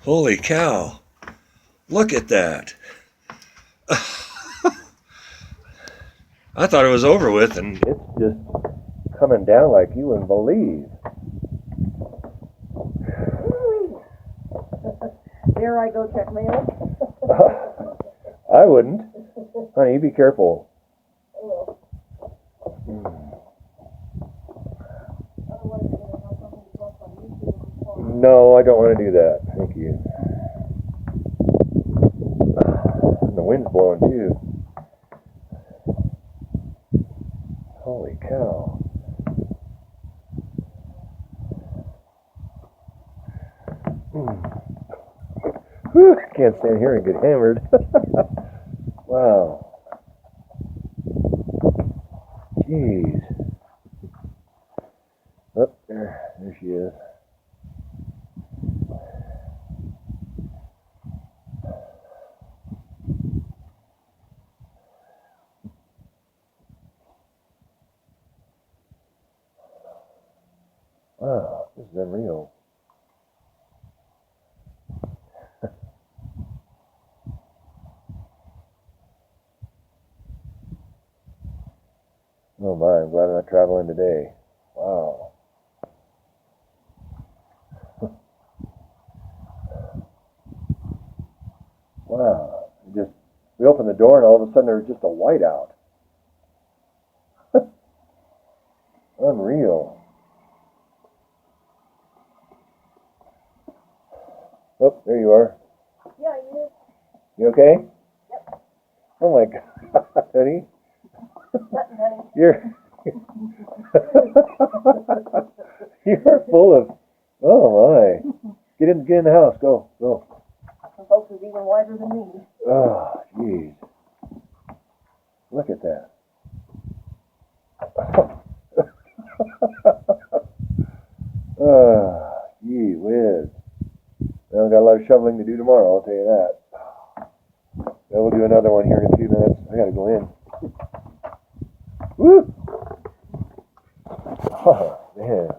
Holy cow. Look at that. I thought it was over with, and it's just coming down like you wouldn't believe. There I go, check mail. I wouldn't. Honey, you be careful. No, I don't want to do that. Thank you. And the wind's blowing too. Holy cow. Whew, can't stand here and get hammered. Wow. Jeez. Oh, there she is. Wow, this is unreal. Oh my, I'm glad I'm not traveling today. Wow. Wow. We opened the door and all of a sudden there was just a whiteout. Unreal. Oh, there you are. Yeah, you. You okay? Yep. Oh my God, honey. Nothing, honey. You're full of, oh my. Get in the house, go. Some folks is even wiser than me. Oh, jeez. Look at that. Gee whiz. Well, I've got a lot of shoveling to do tomorrow, I'll tell you that. Then we'll do another one here in a few minutes. I gotta go in. Woo! Oh, man.